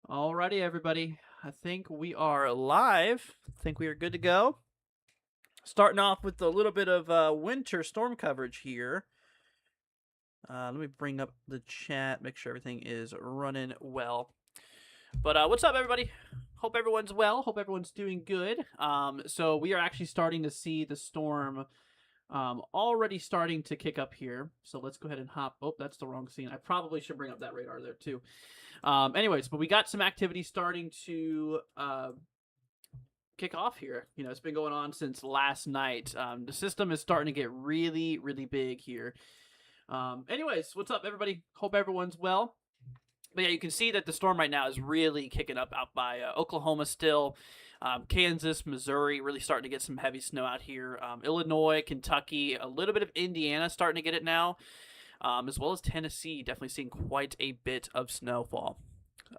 Alrighty, everybody. I think we are live. I think we are good to go. Starting off with a little bit of winter storm coverage here. Let me bring up the chat, make sure everything is running well. But what's up, everybody? Hope everyone's well. Hope everyone's doing good. So we are actually starting to see the storm already starting to kick up here. So let's go ahead and hop. Oh, that's the wrong scene. I probably should bring up that radar there too. Anyways, but we got some activity starting to kick off here. You know, it's been going on since last night. The system is starting to get really, really big here. Anyways, what's up, everybody? Hope everyone's well. But yeah, you can see that the storm right now is really kicking up out by Oklahoma still. Kansas, Missouri, really starting to get some heavy snow out here. Illinois, Kentucky, a little bit of Indiana starting to get it now, as well as Tennessee, definitely seeing quite a bit of snowfall.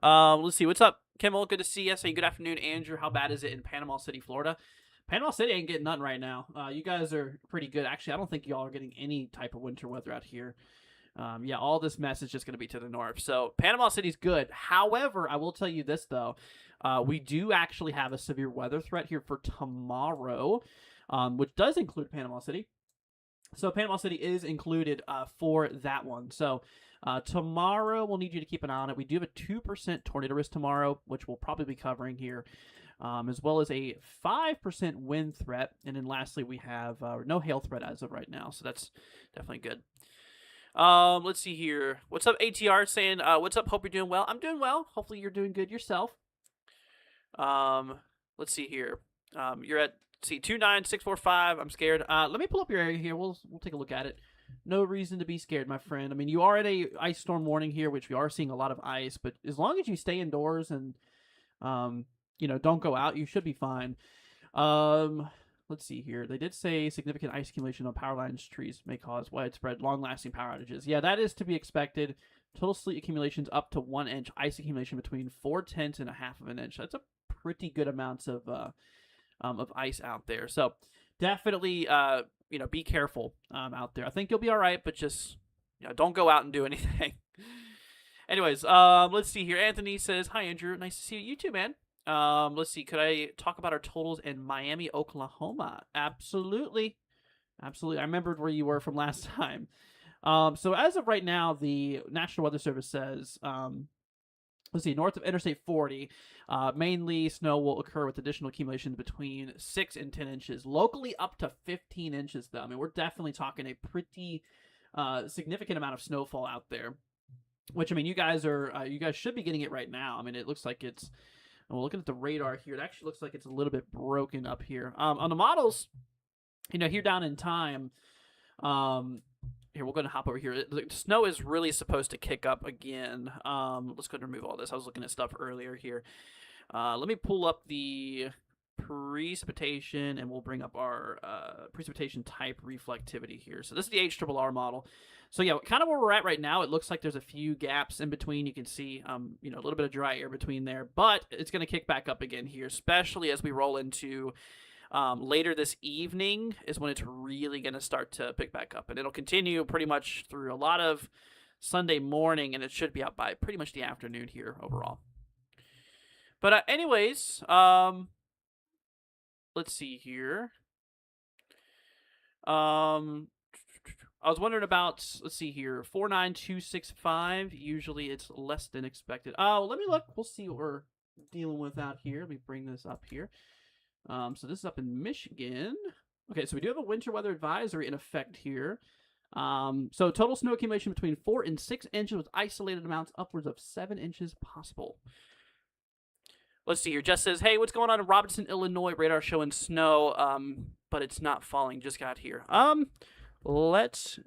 Let's see. What's up, Kimmel? Good to see you. Say good afternoon, Andrew. How bad is it in Panama City, Florida? Panama City ain't getting nothing right now. You guys are pretty good. Actually, I don't think y'all are getting any type of winter weather out here. Yeah, all this mess is just going to be to the north. So Panama City's good. However, I will tell you this, though. We do actually have a severe weather threat here for tomorrow, which does include Panama City. So Panama City is included for that one. So tomorrow, we'll need you to keep an eye on it. We do have a 2% tornado risk tomorrow, which we'll probably be covering here, as well as a 5% wind threat. And then lastly, we have no hail threat as of right now. So that's definitely good. Let's see here. What's up, ATR? Saying, what's up? Hope you're doing well. I'm doing well. Hopefully you're doing good yourself. Let's see here. You're at 29645. I'm scared. Let me pull up your area here. We'll take a look at it. No reason to be scared, my friend. I mean, you are at a ice storm warning here, which we are seeing a lot of ice. But as long as you stay indoors and don't go out, you should be fine. Let's see here. They did say significant ice accumulation on power lines, trees may cause widespread, long-lasting power outages. Yeah, that is to be expected. Total sleet accumulations up to 1 inch. Ice accumulation between 4/10 and a half of an inch. That's a pretty good amounts of ice out there. So definitely, be careful out there. I think you'll be all right, but just don't go out and do anything. Anyways, let's see here. Anthony says, "Hi, Andrew. Nice to see you too, man." Let's see. Could I talk about our totals in Miami, Oklahoma? Absolutely. Absolutely. I remembered where you were from last time. So as of right now, the National Weather Service says, let's see, north of Interstate 40, mainly snow will occur with additional accumulation between 6 and 10 inches. Locally up to 15 inches, though. I mean, we're definitely talking a pretty significant amount of snowfall out there. Which, I mean, you guys should be getting it right now. I mean, it looks like it's... Well, looking at the radar here, it actually looks like it's a little bit broken up here. On the models, here down in time, here, we're going to hop over here. The snow is really supposed to kick up again. Let's go ahead and remove all this. I was looking at stuff earlier here. Let me pull up the precipitation, and we'll bring up our precipitation type reflectivity here. So this is the HRRR model. So yeah, kind of where we're at right now, it looks like there's a few gaps in between. You can see, a little bit of dry air between there, but it's going to kick back up again here, especially as we roll into later this evening is when it's really going to start to pick back up, and it'll continue pretty much through a lot of Sunday morning, and it should be out by pretty much the afternoon here overall. But anyways, let's see here. I was wondering about, let's see here, 49265. Usually it's less than expected. Oh, let me look. We'll see what we're dealing with out here. Let me bring this up here. So this is up in Michigan. Okay, so we do have a winter weather advisory in effect here. So total snow accumulation between 4 and 6 inches with isolated amounts upwards of 7 inches possible. Let's see here. Jess says, "Hey, what's going on in Robinson, Illinois? Radar showing snow, but it's not falling. Just got here." Let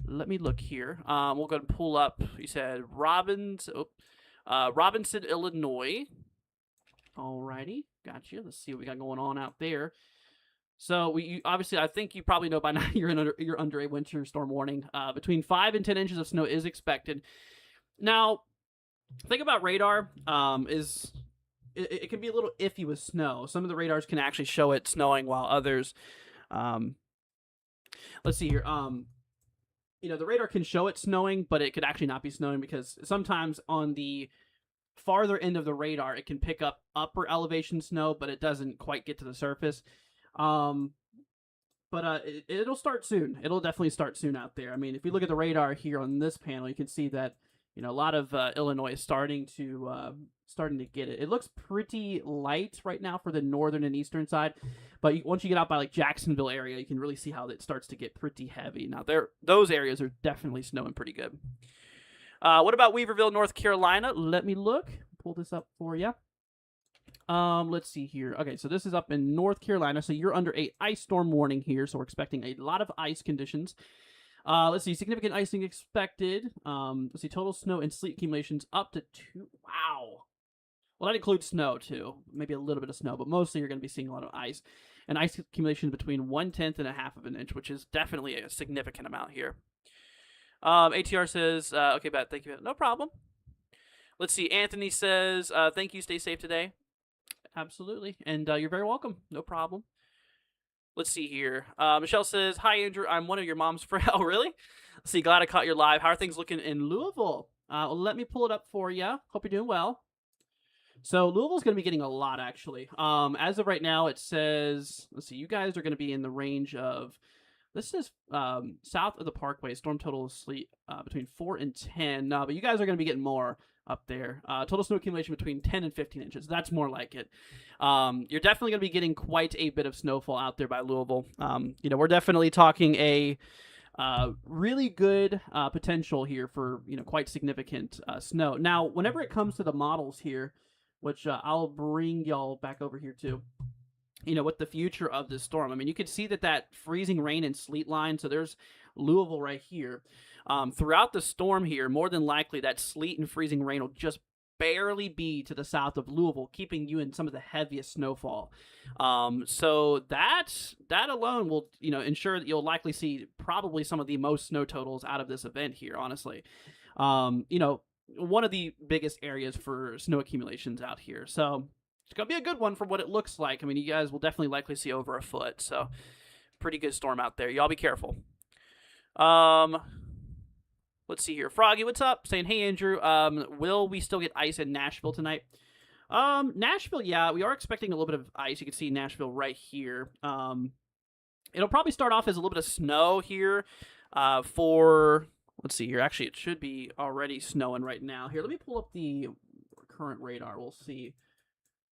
me look here. We'll go and pull up. You said Robinson, Illinois. Alrighty, gotcha. Let's see what we got going on out there. So obviously, I think you probably know by now you're under a winter storm warning. Between 5 and 10 inches of snow is expected. Now, the thing about radar it can be a little iffy with snow. Some of the radars can actually show it snowing, while others, let's see here. The radar can show it snowing, but it could actually not be snowing because sometimes on the farther end of the radar, it can pick up upper elevation snow, but it doesn't quite get to the surface. But it'll start soon. It'll definitely start soon out there. I mean, if you look at the radar here on this panel, you can see that a lot of Illinois is starting to get it. It looks pretty light right now for the northern and eastern side, but once you get out by like Jacksonville area, you can really see how it starts to get pretty heavy. Now, those areas are definitely snowing pretty good. What about Weaverville, North Carolina? Let me look. Pull this up for you. Let's see here. Okay, so this is up in North Carolina. So you're under a ice storm warning here. So we're expecting a lot of ice conditions. Let's see, significant icing expected. Let's see, total snow and sleet accumulations up to 2. Wow. Well, that includes snow too. Maybe a little bit of snow, but mostly you're going to be seeing a lot of ice. And ice accumulation between 1/10 and 1/2 of an inch, which is definitely a significant amount here. ATR says, okay, Bat, thank you. No problem. Let's see, Anthony says, thank you, stay safe today. Absolutely. And you're very welcome. No problem. Let's see here. Michelle says, hi, Andrew. I'm one of your mom's friends. Oh, really? Let's see. Glad I caught your live. How are things looking in Louisville? Well, let me pull it up for you. Hope you're doing well. So Louisville's going to be getting a lot, actually. As of right now, it says, let's see, you guys are going to be in the range of, this is south of the Parkway. Storm total sleet between 4 and 10. But you guys are going to be getting more up there. Total snow accumulation between 10 and 15 inches. That's more like it. You're definitely going to be getting quite a bit of snowfall out there by Louisville. We're definitely talking a really good potential here for, quite significant snow. Now, whenever it comes to the models here, which I'll bring y'all back over here too, with the future of this storm. I mean, you can see that freezing rain and sleet line. So there's Louisville right here. Throughout the storm here, more than likely that sleet and freezing rain will just barely be to the south of Louisville, keeping you in some of the heaviest snowfall. So that alone will, ensure that you'll likely see probably some of the most snow totals out of this event here, honestly. One of the biggest areas for snow accumulations out here. So it's going to be a good one for what it looks like. I mean, you guys will definitely likely see over a foot. So pretty good storm out there. Y'all be careful. Let's see here. Froggy, what's up? Saying, hey, Andrew, will we still get ice in Nashville tonight? Nashville, yeah, we are expecting a little bit of ice. You can see Nashville right here. It'll probably start off as a little bit of snow here for, let's see here. Actually, it should be already snowing right now. Here, let me pull up the current radar. We'll see.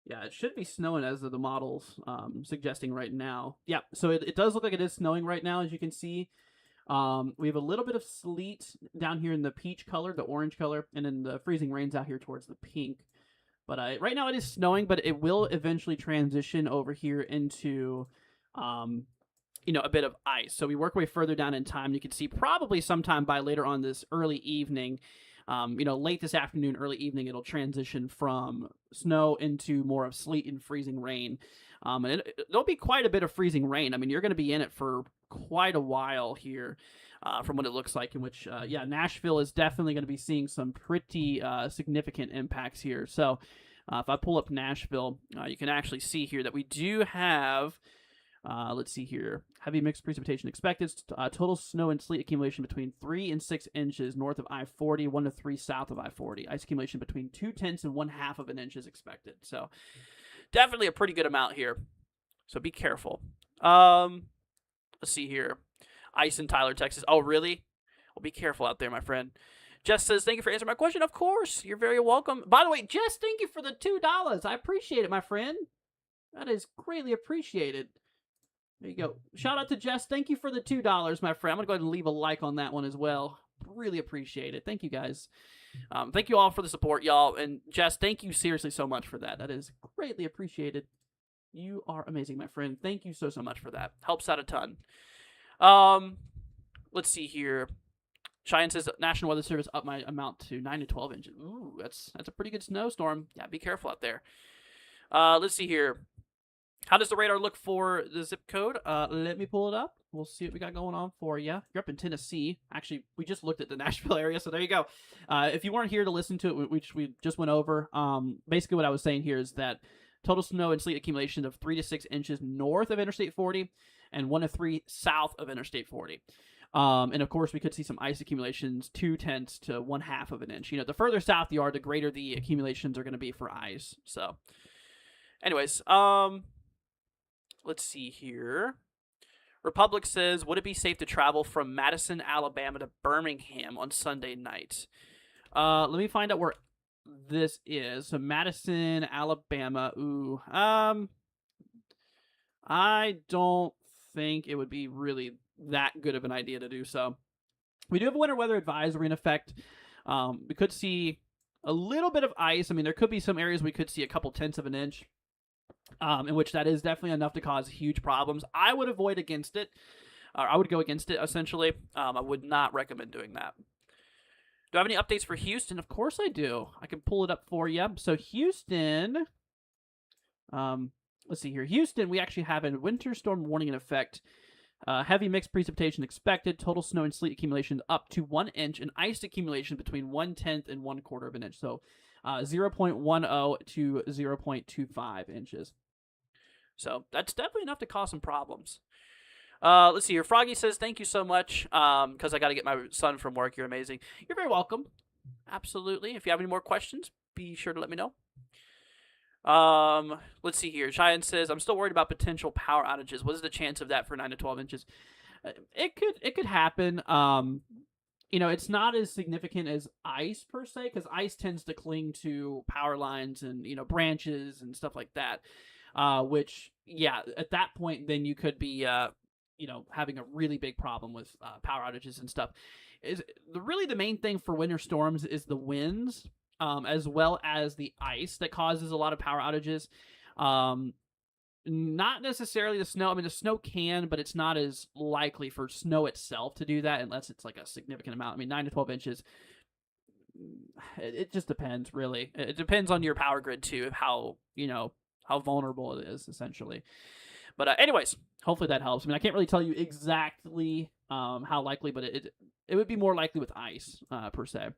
Yeah, it should be snowing as of the models suggesting right now. Yeah, so it does look like it is snowing right now, as you can see. We have a little bit of sleet down here in the peach color, the orange color, and then the freezing rain's out here towards the pink. But right now it is snowing, but it will eventually transition over here into, a bit of ice. So we work way further down in time. You can see probably sometime by later on this early evening, late this afternoon, early evening, it'll transition from snow into more of sleet and freezing rain. And there'll be quite a bit of freezing rain. I mean, you're going to be in it for quite a while here, from what it looks like, in which, Nashville is definitely going to be seeing some pretty significant impacts here. So if I pull up Nashville, you can actually see here that we do have, let's see here, heavy mixed precipitation expected, total snow and sleet accumulation between 3 and 6 inches north of I-40, 1 to 3 south of I-40. Ice accumulation between 2/10 and 1/2 of an inch is expected. So definitely a pretty good amount here. So be careful. Let's see here. Ice in Tyler, Texas. Oh, really? Well, be careful out there, my friend. Jess says, thank you for answering my question. Of course. You're very welcome. By the way, Jess, thank you for the $2. I appreciate it, my friend. That is greatly appreciated. There you go. Shout out to Jess. Thank you for the $2, my friend. I'm going to go ahead and leave a like on that one as well. Really appreciate it. Thank you, guys. Thank you all for the support, y'all. And Jess, thank you seriously so much for that. That is greatly appreciated. You are amazing, my friend. Thank you so much for that. Helps out a ton. Let's see here. Cheyenne says National Weather Service up my amount to 9 to 12 inches. Ooh, that's a pretty good snowstorm. Yeah, be careful out there. Let's see here. How does the radar look for the zip code? Let me pull it up. We'll see what we got going on for you. You're up in Tennessee. Actually, we just looked at the Nashville area, so there you go. If you weren't here to listen to it, which we just went over, basically what I was saying here is that total snow and sleet accumulation of 3 to 6 inches north of Interstate 40 and 1 to 3 south of Interstate 40. And of course, we could see some ice accumulations 2/10 to 1/2 of an inch. The further south you are, the greater the accumulations are going to be for ice. So, anyways, let's see here. Republic says, would it be safe to travel from Madison, Alabama to Birmingham on Sunday night? Let me find out where this is. So Madison, Alabama. Ooh. I don't think it would be really that good of an idea to do so. We do have a winter weather advisory in effect. We could see a little bit of ice. I mean, there could be some areas we could see a couple tenths of an inch. In which that is definitely enough to cause huge problems. I would avoid against it. I would go against it, essentially. I would not recommend doing that. Do I have any updates for Houston? Of course I do. I can pull it up for you. So Houston, let's see here. Houston, we actually have a winter storm warning in effect. Heavy mixed precipitation expected. Total snow and sleet accumulation up to 1 inch, and ice accumulation between 1/10 and 1/4 of an inch. So 0.10 to 0.25 inches. So that's definitely enough to cause some problems. Let's see here. Froggy says, thank you so much because I got to get my son from work. You're amazing. You're very welcome. Absolutely. If you have any more questions, be sure to let me know. Let's see here. Cheyenne says, I'm still worried about potential power outages. What is the chance of that for 9 to 12 inches? It could happen. It's not as significant as ice per se, because ice tends to cling to power lines and, branches and stuff like that. Which, yeah, at that point, then you could be, having a really big problem with power outages and stuff. Really the main thing for winter storms is the winds, as well as the ice that causes a lot of power outages. Not necessarily the snow. I mean, the snow can, but it's not as likely for snow itself to do that unless it's like a significant amount. I mean, 9 to 12 inches. It just depends, really. It depends on your power grid too, how vulnerable it is, essentially. But anyways, hopefully that helps. I mean, I can't really tell you exactly how likely, but it would be more likely with ice per se.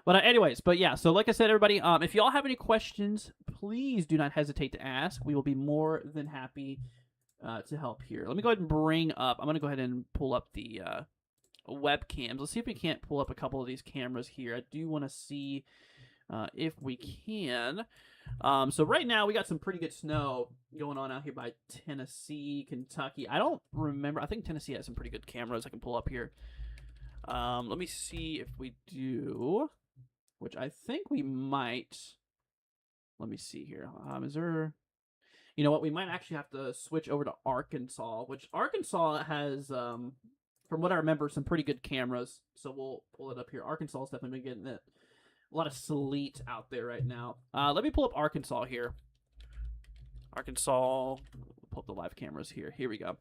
But yeah, so like I said, everybody, if y'all have any questions, please do not hesitate to ask. We will be more than happy to help here. Let me go ahead and bring up, I'm going to go ahead and pull up the webcams. Let's see if we can't pull up a couple of these cameras here. I do want to see if we can. So right now we got some pretty good snow going on out here by Tennessee, Kentucky. I don't remember. I think Tennessee has some pretty good cameras I can pull up here. Let me see if we do, which I think we might. Let me see here. Is there? You know what? We might actually have to switch over to Arkansas, which Arkansas has, from what I remember, some pretty good cameras. So we'll pull it up here. Arkansas is definitely been getting it. A lot of sleet out there right now. Let me pull up Arkansas here. Arkansas. Pull up the live cameras here. Here we go.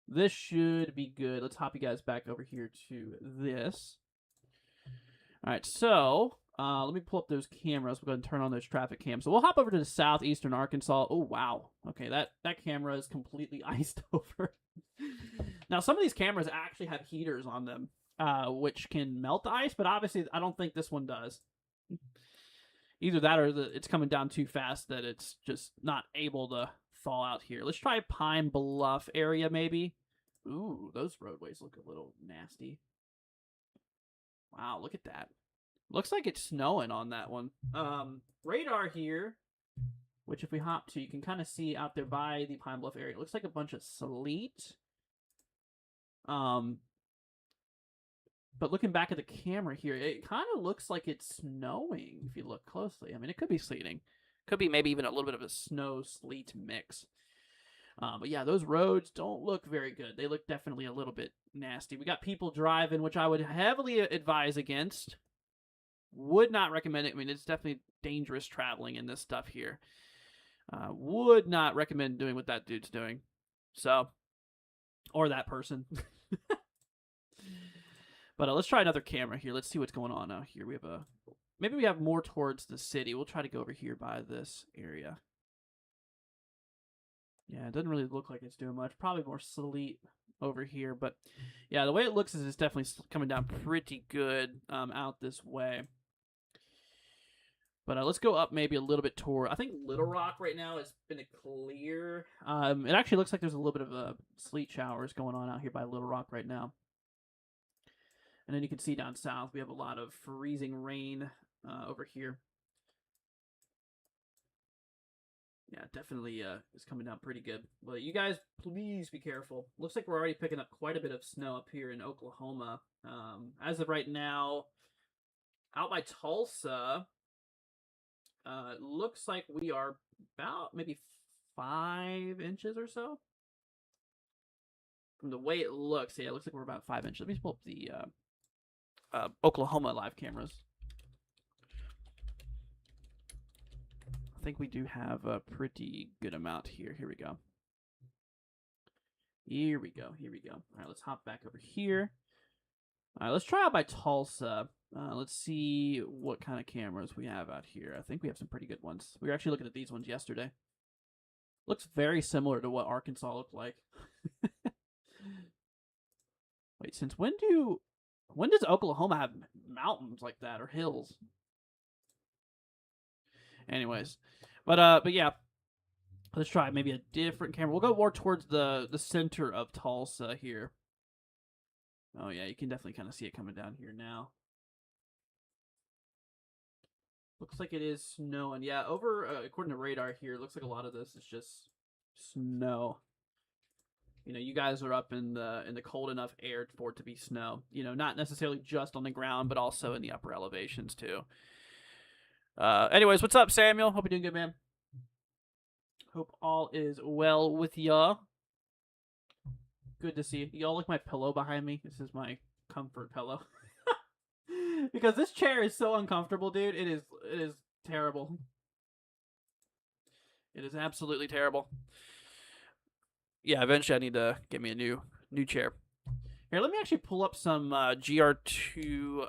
This should be good. Let's hop you guys back over here to this. All right, so let me pull up those cameras. We'll go ahead and turn on those traffic cams. So we'll hop over to the southeastern Arkansas. Oh, wow. Okay, that camera is completely iced over. Now, some of these cameras actually have heaters on them, which can melt the ice, but obviously I don't think this one does. Either that or it's coming down too fast that it's just not able to thaw out here. Let's try Pine Bluff area, maybe. Ooh, those roadways look a little nasty. Wow, look at that. Looks like it's snowing on that one. Radar here, which if we hop to, you can kind of see out there by the Pine Bluff area. It looks like a bunch of sleet. But looking back at the camera here, it kind of looks like it's snowing if you look closely. I mean, it could be sleeting. Could be maybe even a little bit of a snow-sleet mix. But yeah, those roads don't look very good. They look definitely a little bit nasty. We got people driving, which I would heavily advise against. Would not recommend it. I mean, it's definitely dangerous traveling in this stuff here. Would not recommend doing what that dude's doing. So, or that person. But let's try another camera here. Let's see what's going on out here. We have maybe we have more towards the city. We'll try to go over here by this area. Yeah, it doesn't really look like it's doing much. Probably more sleet over here. But yeah, the way it looks is it's definitely coming down pretty good out this way. But let's go up maybe a little bit toward. I think Little Rock right now has been a clear. It actually looks like there's a little bit of sleet showers going on out here by Little Rock right now. And then you can see down south we have a lot of freezing rain over here. Yeah, definitely is coming down pretty good. But you guys, please be careful. Looks like we're already picking up quite a bit of snow up here in Oklahoma. As of right now, out by Tulsa, looks like we are about maybe 5 inches or so. From the way it looks, yeah, it looks like we're about 5 inches. Let me pull up the Oklahoma live cameras. I think we do have a pretty good amount here. Here we go. Here we go. Here we go. All right, let's hop back over here. All right, let's try out by Tulsa. Let's see what kind of cameras we have out here. I think we have some pretty good ones. We were actually looking at these ones yesterday. Looks very similar to what Arkansas looked like. Wait, since when does Oklahoma have mountains like that or hills? Anyways, but yeah, let's try maybe a different camera. We'll go more towards the center of Tulsa here. Oh yeah, you can definitely kind of see it coming down here now. Looks like it is snowing. Yeah, over according to radar here, it looks like a lot of this is just snow. You know, you guys are up in the cold enough air for it to be snow. You know, not necessarily just on the ground, but also in the upper elevations too. Anyways, what's up, Samuel? Hope you're doing good, man. Hope all is well with y'all. Good to see you. Y'all like my pillow behind me? This is my comfort pillow. Because this chair is so uncomfortable, dude. It is terrible. It is absolutely terrible. Yeah, eventually I need to get me a new chair. Here, let me actually pull up some GR2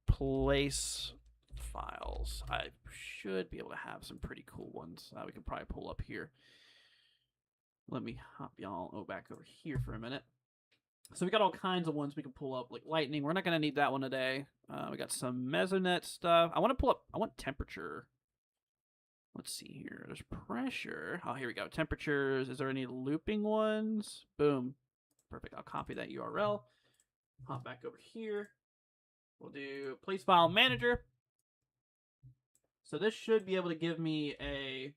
place files. I should be able to have some pretty cool ones we can probably pull up here. Let me hop y'all back over here for a minute. So we got all kinds of ones we can pull up, like lightning. We're not going to need that one today. We got some Mesonet stuff. I want temperature. Let's see here. There's pressure. Oh, here we go. Temperatures. Is there any looping ones? Boom. Perfect. I'll copy that URL. Hop back over here. We'll do place file manager. So this should be able to give me a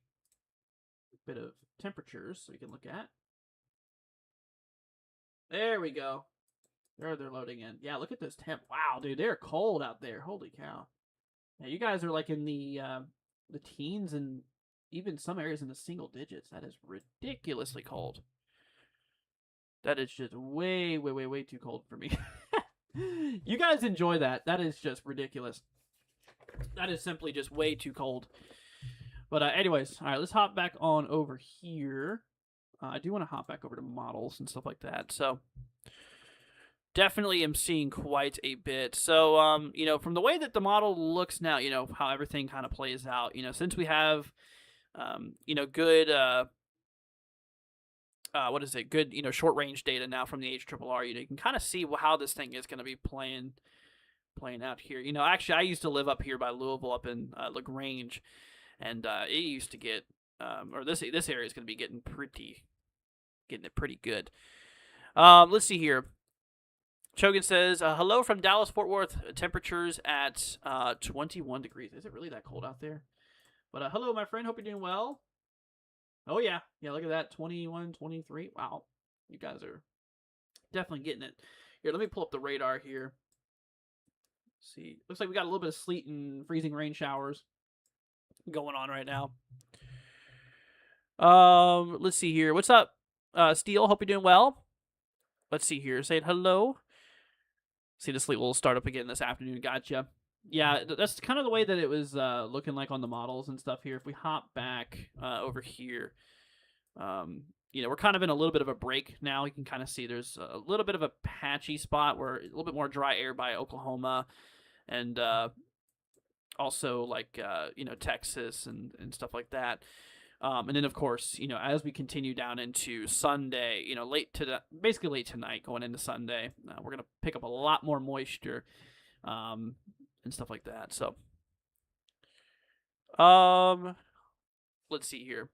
bit of temperatures so we can look at. There we go. There they're loading in. Yeah, look at this temp. Wow, dude, they're cold out there. Holy cow. Yeah, you guys are like in the teens and even some areas in the single digits. That is ridiculously cold. That is just way, way, way, way too cold for me. You guys enjoy that. That is just ridiculous. That is simply just way too cold. But anyways, all right, let's hop back on over here. I do want to hop back over to models and stuff like that. So definitely am seeing quite a bit. So, you know, from the way that the model looks now, you know, how everything kind of plays out, you know, since we have, you know, good, good, you know, short range data now from the HRRR, you know, you can kind of see how this thing is going to be playing out here. You know, actually, I used to live up here by Louisville up in LaGrange, and it used to get, or this area is going to be getting it pretty good. Let's see here. Chogan says, hello from Dallas, Fort Worth. Temperatures at 21 degrees. Is it really that cold out there? But hello, my friend. Hope you're doing well. Oh, yeah. Yeah, look at that. 21, 23. Wow. You guys are definitely getting it. Here, let me pull up the radar here. Let's see. Looks like we got a little bit of sleet and freezing rain showers going on right now. Let's see here. What's up, Steele? Hope you're doing well. Let's see here. Say hello. See, the sleet will start up again this afternoon. Gotcha. Yeah, that's kind of the way that it was looking like on the models and stuff here. If we hop back over here, you know, we're kind of in a little bit of a break now. You can kind of see there's a little bit of a patchy spot where a little bit more dry air by Oklahoma and also like, you know, Texas and stuff like that. And then, of course, you know, as we continue down into Sunday, you know, basically late tonight going into Sunday, we're going to pick up a lot more moisture and stuff like that. So, Let's see here.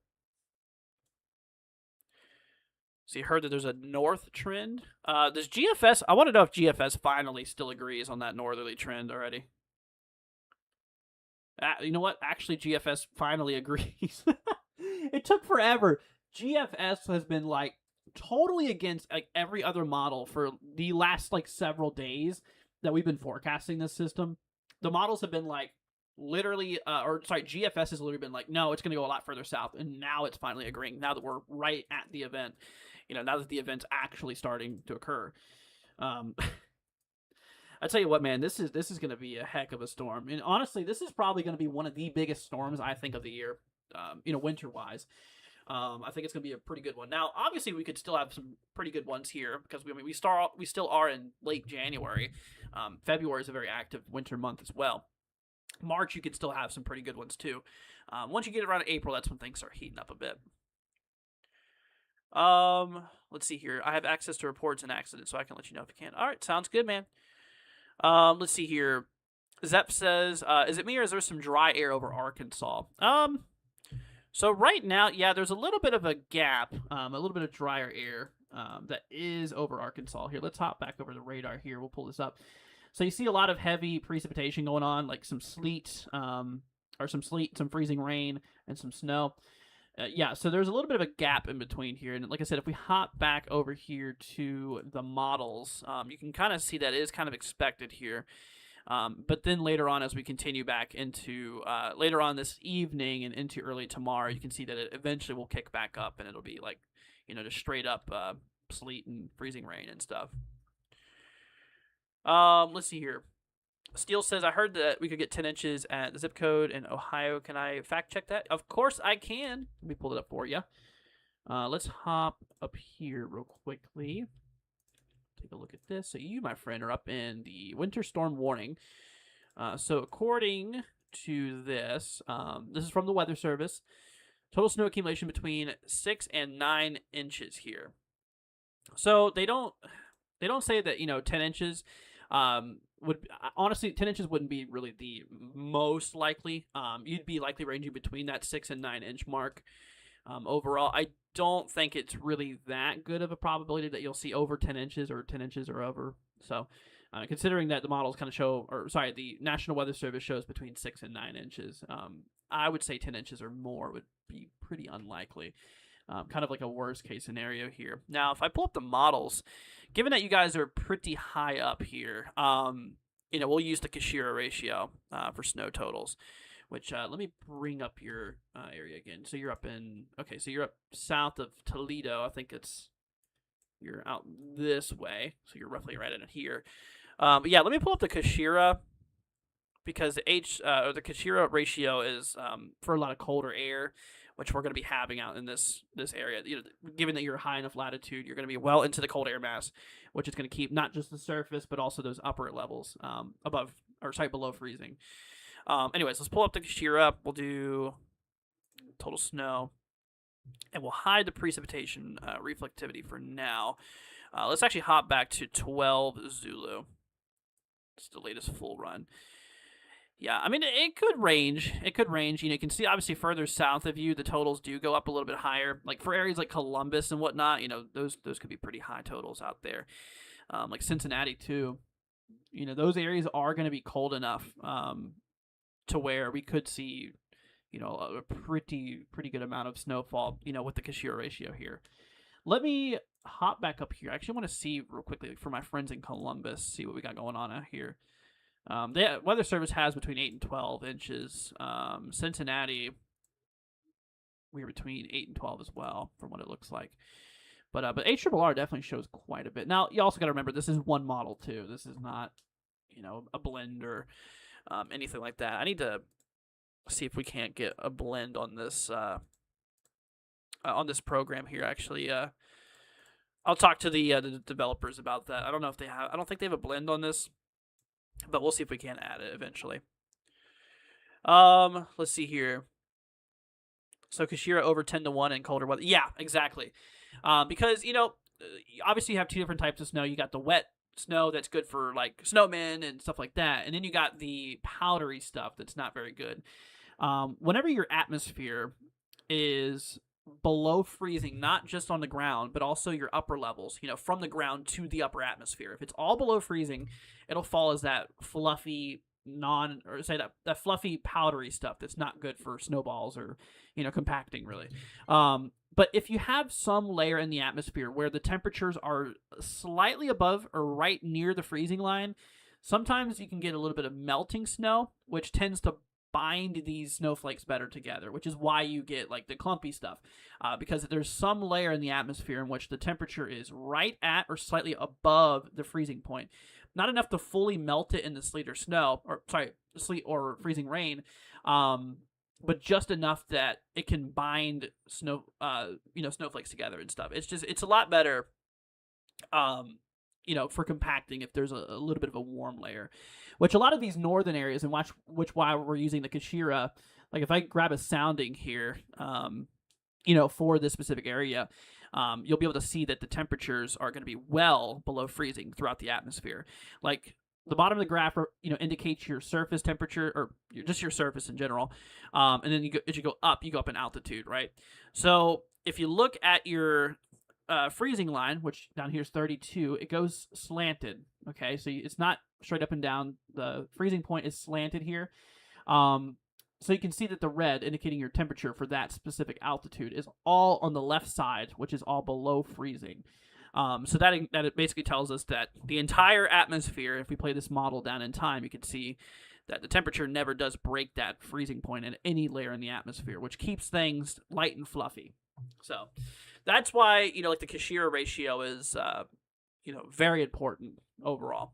So you heard that there's a north trend. Does GFS? I want to know if GFS finally still agrees on that northerly trend already. You know what? Actually, GFS finally agrees. It took forever. GFS has been like totally against like every other model for the last like several days that we've been forecasting this system. The models have been like literally, GFS has literally been like, no, it's going to go a lot further south, and now it's finally agreeing. Now that we're right at the event, now that the event's actually starting to occur. I tell you what, man, this is going to be a heck of a storm. And honestly, this is probably going to be one of the biggest storms I think of the year. Winter wise. I think it's going to be a pretty good one. Now, obviously, we could still have some pretty good ones here because we still are in late January. February is a very active winter month as well. March, you could still have some pretty good ones too. Once you get around April, that's when things start heating up a bit. Let's see here. I have access to reports and accidents, so I can let you know if you can. All right, sounds good, man. Let's see here. Zep says, is it me or is there some dry air over Arkansas? So right now, yeah, there's a little bit of a gap, a little bit of drier air that is over Arkansas. Here, let's hop back over the radar here. We'll pull this up. So you see a lot of heavy precipitation going on, like some sleet, some freezing rain, and some snow. Yeah, so there's a little bit of a gap in between here. And like I said, if we hop back over here to the models, you can kind of see that it is kind of expected here. But then later on, as we continue back into later on this evening and into early tomorrow, you can see that it eventually will kick back up, and it'll be like, just straight up sleet and freezing rain and stuff. Let's see here. Steele says, I heard that we could get 10 inches at the zip code in Ohio. Can I fact check that? Of course I can. Let me pull it up for you. Let's hop up here real quickly. Take a look at this. So you, my friend, are up in the winter storm warning. So according to this, this is from the Weather Service. Total snow accumulation between 6 and 9 inches here. So they don't say that 10 inches would honestly 10 inches wouldn't be really the most likely. You'd be likely ranging between that 6 and 9 inch mark. Overall, I don't think it's really that good of a probability that you'll see over 10 inches or 10 inches or over. So, considering that the models kind of show, the National Weather Service shows between 6 and 9 inches, I would say 10 inches or more would be pretty unlikely. Kind of like a worst case scenario here. Now, if I pull up the models, given that you guys are pretty high up here, we'll use the CashApp ratio for snow totals. Which let me bring up your area again. So you're up you're up south of Toledo. I think you're out this way. So you're roughly right in here. But yeah, let me pull up the CashApp because the CashApp ratio is for a lot of colder air, which we're going to be having out in this area. Given that you're high enough latitude, you're going to be well into the cold air mass, which is going to keep not just the surface but also those upper levels below freezing. Anyways, let's pull up the CashApp. We'll do total snow, and we'll hide the precipitation reflectivity for now. Let's actually hop back to 12 Zulu. It's the latest full run. Yeah, I mean, it could range. It could range. You can see, obviously, further south of you, the totals do go up a little bit higher. Like, for areas like Columbus and whatnot, those could be pretty high totals out there. Like Cincinnati, too. Those areas are going to be cold enough to where we could see, a pretty good amount of snowfall, with the CashApp ratio here. Let me hop back up here. I actually want to see real quickly for my friends in Columbus, see what we got going on out here. The Weather Service has between 8 and 12 inches. Cincinnati, we're between 8 and 12 as well, from what it looks like. But HRRR definitely shows quite a bit. Now, you also got to remember, this is one model, too. This is not, a blend or anything like that. I need to see if we can't get a blend on this program here. Actually, I'll talk to the developers about that. I don't know if they have. I don't think they have a blend on this, but we'll see if we can add it eventually. Let's see here. So CashApp over 10-1 in colder weather. Yeah, exactly. Because obviously you have two different types of snow. You got the wet snow that's good for like snowmen and stuff like that, and then you got the powdery stuff that's not very good. Whenever your atmosphere is below freezing, not just on the ground, but also your upper levels, from the ground to the upper atmosphere. If it's all below freezing, it'll fall as that fluffy that fluffy powdery stuff that's not good for snowballs or compacting really. But if you have some layer in the atmosphere where the temperatures are slightly above or right near the freezing line, sometimes you can get a little bit of melting snow, which tends to bind these snowflakes better together, which is why you get like the clumpy stuff, because there's some layer in the atmosphere in which the temperature is right at or slightly above the freezing point. Not enough to fully melt it in the sleet or snow, or sorry, sleet or freezing rain, but just enough that it can bind snowflakes together and stuff. It's a lot better, for compacting if there's a little bit of a warm layer, which a lot of these northern areas, and which why we're using the Kashira. Like if I grab a sounding here, for this specific area, you'll be able to see that the temperatures are going to be well below freezing throughout the atmosphere. Like the bottom of the graph, indicates your surface temperature or just your surface in general. And then as you go up in altitude, right? So if you look at your freezing line, which down here is 32, it goes slanted. Okay, so it's not straight up and down. The freezing point is slanted here. So you can see that the red, indicating your temperature for that specific altitude, is all on the left side, which is all below freezing. So that it basically tells us that the entire atmosphere, if we play this model down in time, you can see that the temperature never does break that freezing point in any layer in the atmosphere, which keeps things light and fluffy. So that's why, like the Kashira ratio is, very important overall.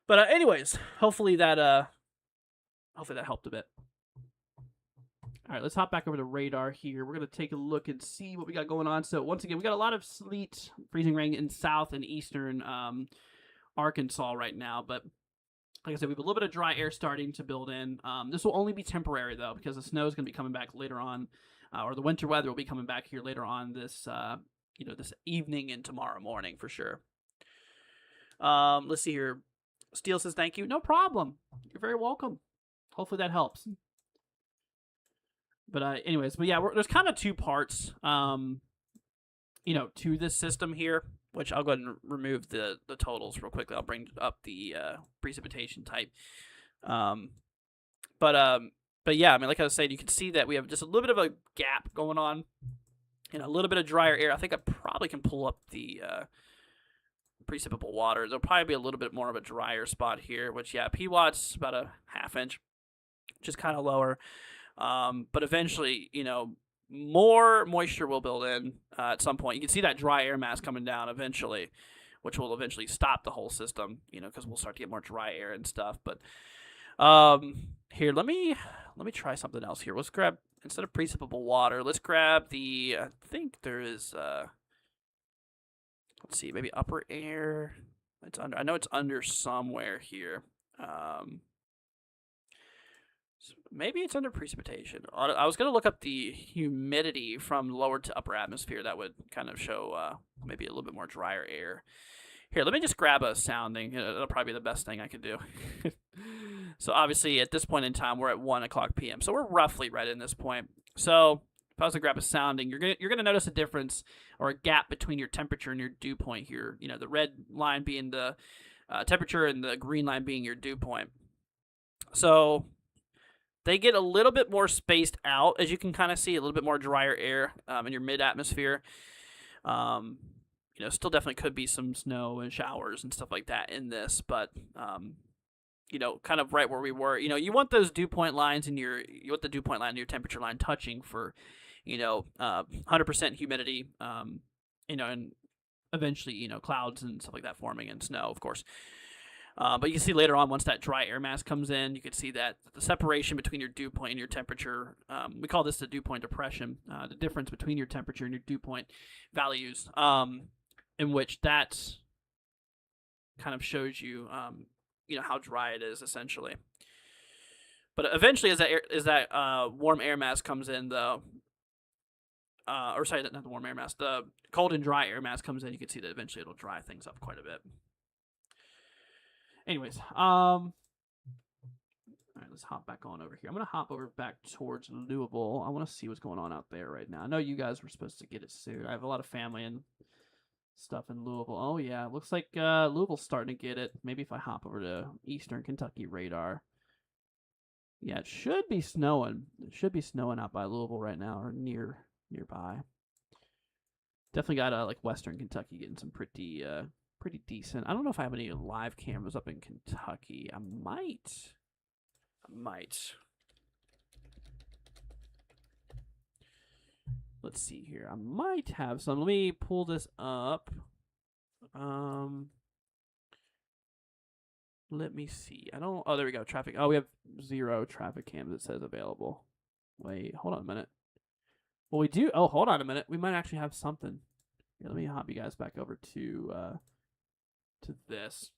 But anyways, hopefully that helped a bit. All right, let's hop back over to radar here. We're going to take a look and see what we got going on. So once again, we got a lot of sleet, freezing rain in south and eastern Arkansas right now. But like I said, we have a little bit of dry air starting to build in. This will only be temporary, though, because the snow is going to be coming back later on, or the winter weather will be coming back here later on this, this evening and tomorrow morning for sure. Let's see here. Steele says, thank you. No problem. You're very welcome. Hopefully that helps. But there's kind of two parts, to this system here, which I'll go ahead and remove the totals real quickly. I'll bring up the precipitation type. But yeah, I mean, like I was saying, you can see that we have just a little bit of a gap going on and a little bit of drier air. I think I probably can pull up the precipitable water. There'll probably be a little bit more of a drier spot here, which, yeah, PWAT's about a half inch, which is kind of lower. But eventually, more moisture will build in at some point. You can see that dry air mass coming down eventually, which will eventually stop the whole system, because we'll start to get more dry air and stuff. But here, let me try something else here. Let's grab, instead of precipitable water, let's grab the, I think there is, let's see, maybe upper air. It's under. I know it's under somewhere here. Maybe it's under precipitation. I was going to look up the humidity from lower to upper atmosphere. That would kind of show maybe a little bit more drier air. Here, let me just grab a sounding. It'll probably be the best thing I could do. So obviously, at this point in time, we're at 1 o'clock p.m. So we're roughly right in this point. So if I was to grab a sounding, you're gonna notice a difference or a gap between your temperature and your dew point here. The red line being the temperature and the green line being your dew point. So they get a little bit more spaced out, as you can kind of see, a little bit more drier air in your mid-atmosphere. Still definitely could be some snow and showers and stuff like that in this, but kind of right where we were. You want those dew point lines and you want the dew point line and your temperature line touching for, 100% humidity, and eventually, clouds and stuff like that forming and snow, of course. But you can see later on, once that dry air mass comes in, you can see that the separation between your dew point and your temperature, we call this the dew point depression, the difference between your temperature and your dew point values, in which that kind of shows you, how dry it is, essentially. But eventually, as that warm air mass comes in, not the warm air mass, the cold and dry air mass comes in, you can see that eventually it'll dry things up quite a bit. Anyways, all right, Let's hop back on over here. I'm going to hop over back towards Louisville. I want to see what's going on out there right now. I know you guys were supposed to get it soon. I have a lot of family and stuff in Louisville. Oh, yeah. Looks like Louisville's starting to get it. Maybe if I hop over to Eastern Kentucky radar. Yeah, it should be snowing. It should be snowing out by Louisville right now or nearby. Definitely got like Western Kentucky getting some pretty decent. I don't know if I have any live cameras up in Kentucky. I might. Let's see here. I might have some. Let me pull this up. Let me see. I don't. Oh, there we go. Traffic. Oh, we have 0 traffic cams. It says available. Wait, hold on a minute. Well, we do. Oh, hold on a minute. We might actually have something. Here, let me hop you guys back over to this.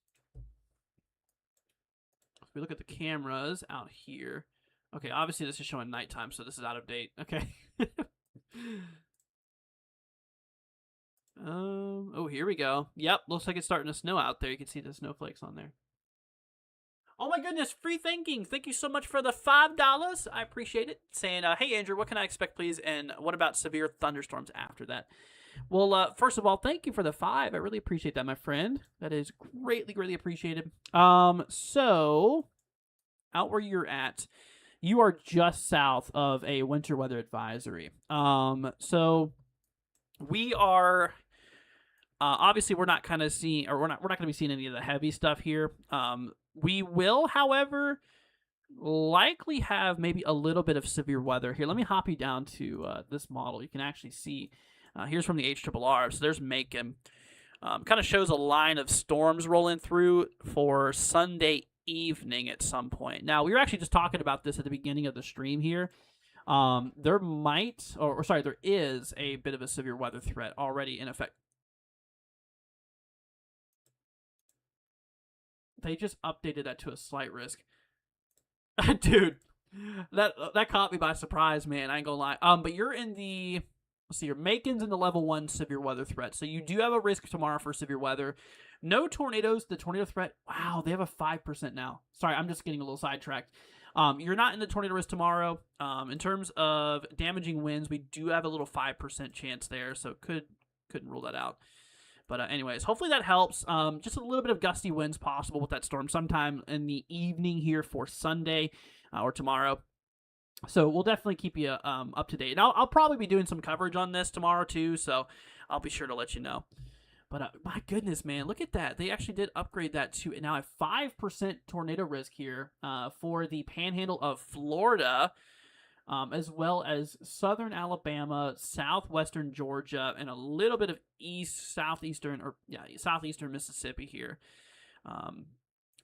If we look at the cameras out here. Okay, obviously this is showing nighttime, so this is out of date. Okay. Oh, here we go. Yep, looks like it's starting to snow out there. You can see the snowflakes on there. Oh my goodness, free thinking. Thank you so much for the $5. I appreciate it. Saying, hey Andrew, what can I expect, please? And what about severe thunderstorms after that? Well, first of all, thank you for the 5. I really appreciate that, my friend. That is greatly appreciated. So out where you're at, you are just south of a winter weather advisory. So we are obviously we're not kind of seeing, or we're not going to be seeing any of the heavy stuff here. We will, however, likely have maybe a little bit of severe weather here. Let me hop you down to this model. You can actually see. Here's from the HRRR. So there's Macon. Kind of shows a line of storms rolling through for Sunday evening at some point. Now, we were actually just talking about this at the beginning of the stream here. There might, or sorry, there is a bit of a severe weather threat already in effect. They just updated that to a slight risk. Dude, that caught me by surprise, man. I ain't gonna lie. But you're in the... Let's see here. Macon's in the level 1 severe weather threat. So you do have a risk tomorrow for severe weather. No tornadoes. The tornado threat, wow, they have a 5% now. Sorry, I'm just getting a little sidetracked. You're not in the tornado risk tomorrow. In terms of damaging winds, we do have a little 5% chance there. So couldn't rule that out. But anyways, hopefully that helps. Just a little bit of gusty winds possible with that storm sometime in the evening here for Sunday or tomorrow. So we'll definitely keep you up to date. And I'll probably be doing some coverage on this tomorrow too, so I'll be sure to let you know. But my goodness, man, look at that. They actually did upgrade that to now a 5% tornado risk here for the panhandle of Florida, as well as southern Alabama, southwestern Georgia, and a little bit of southeastern Mississippi here.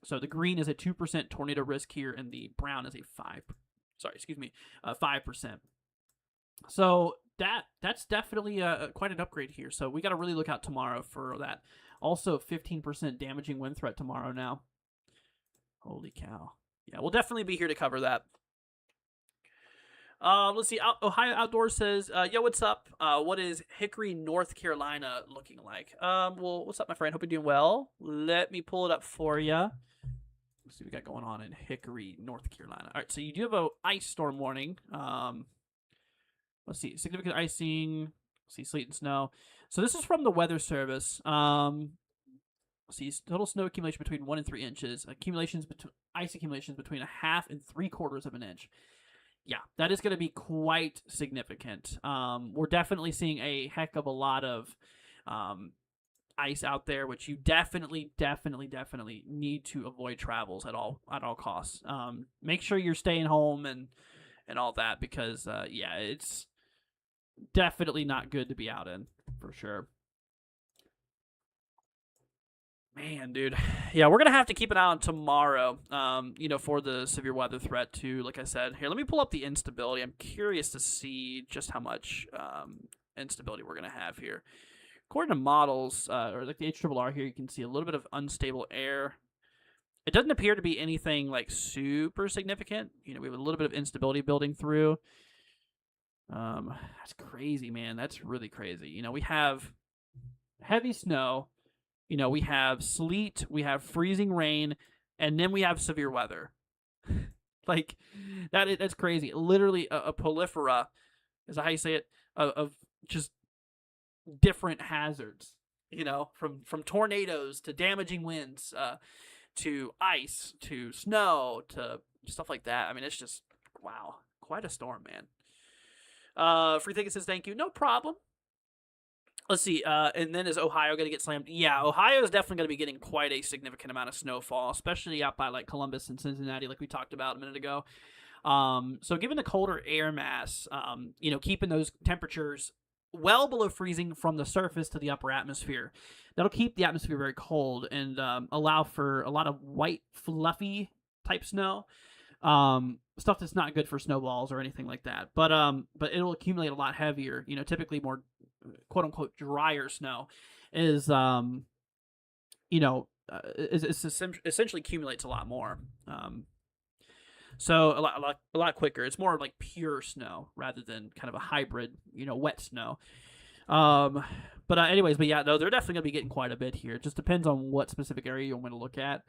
So the green is a 2% tornado risk here, and the brown is a 5%. So that's definitely quite an upgrade here. So we got to really look out tomorrow for that. Also, 15% damaging wind threat tomorrow now. Holy cow. Yeah, we'll definitely be here to cover that. Let's see. Ohio Outdoors says, yo, what's up? What is Hickory, North Carolina looking like? Well, what's up, my friend? Hope you're doing well. Let me pull it up for you. Let's see what we got going on in Hickory, North Carolina. All right, so you do have a ice storm warning. Let's see, significant icing. Let's see, sleet and snow. So this is from the Weather Service. Let's see, total snow accumulation between 1 and 3 inches. Ice accumulations between 1/2 and 3/4 of an inch. Yeah, that is going to be quite significant. We're definitely seeing a heck of a lot of ice out there, which you definitely need to avoid travels at all costs. Make sure you're staying home and all that, because yeah, it's definitely not good to be out in, for sure. Man, dude. Yeah, we're going to have to keep an eye on tomorrow, for the severe weather threat too, like I said. Here, let me pull up the instability. I'm curious to see just how much instability we're going to have here. According to models, or like the HRRR here, you can see a little bit of unstable air. It doesn't appear to be anything like super significant. We have a little bit of instability building through. That's crazy, man. That's really crazy. We have heavy snow. We have sleet. We have freezing rain. And then we have severe weather. Like that's crazy. Literally a prolifera is that how you say it of just different hazards. From tornadoes to damaging winds, to ice to snow to stuff like that. I mean, it's just wow, quite a storm, man. Free Ticket says thank you, no problem. Let's see. And then is Ohio going to get slammed? Yeah, Ohio is definitely going to be getting quite a significant amount of snowfall, especially out by like Columbus and Cincinnati, like we talked about a minute ago. So given the colder air mass, keeping those temperatures well below freezing from the surface to the upper atmosphere, that'll keep the atmosphere very cold and allow for a lot of white, fluffy type snow. Stuff that's not good for snowballs or anything like that. But it'll accumulate a lot heavier. Typically more quote unquote drier snow is essentially accumulates a lot more. So a lot quicker. It's more like pure snow rather than kind of a hybrid, wet snow. But yeah, no, they're definitely gonna be getting quite a bit here. It just depends on what specific area you want to look at.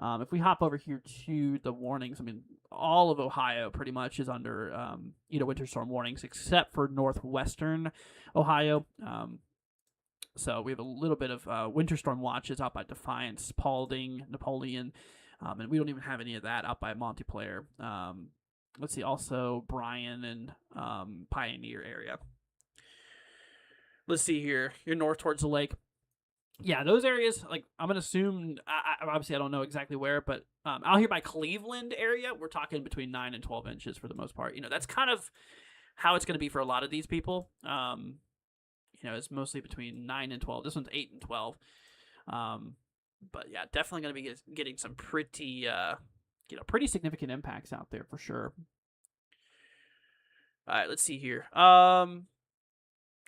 If we hop over here to the warnings, I mean, all of Ohio pretty much is under, winter storm warnings, except for northwestern Ohio. So we have a little bit of winter storm watches out by Defiance, Spalding, Napoleon, and we don't even have any of that out by Montpelier. Let's see, also Bryan and Pioneer area. Let's see here. You're north towards the lake. Yeah, those areas, like, I'm going to assume, obviously I don't know exactly where, but out here by Cleveland area, we're talking between 9 and 12 inches for the most part. That's kind of how it's going to be for a lot of these people. It's mostly between 9 and 12. This one's 8 and 12. But yeah, definitely going to be getting some pretty significant impacts out there for sure. All right, let's see here.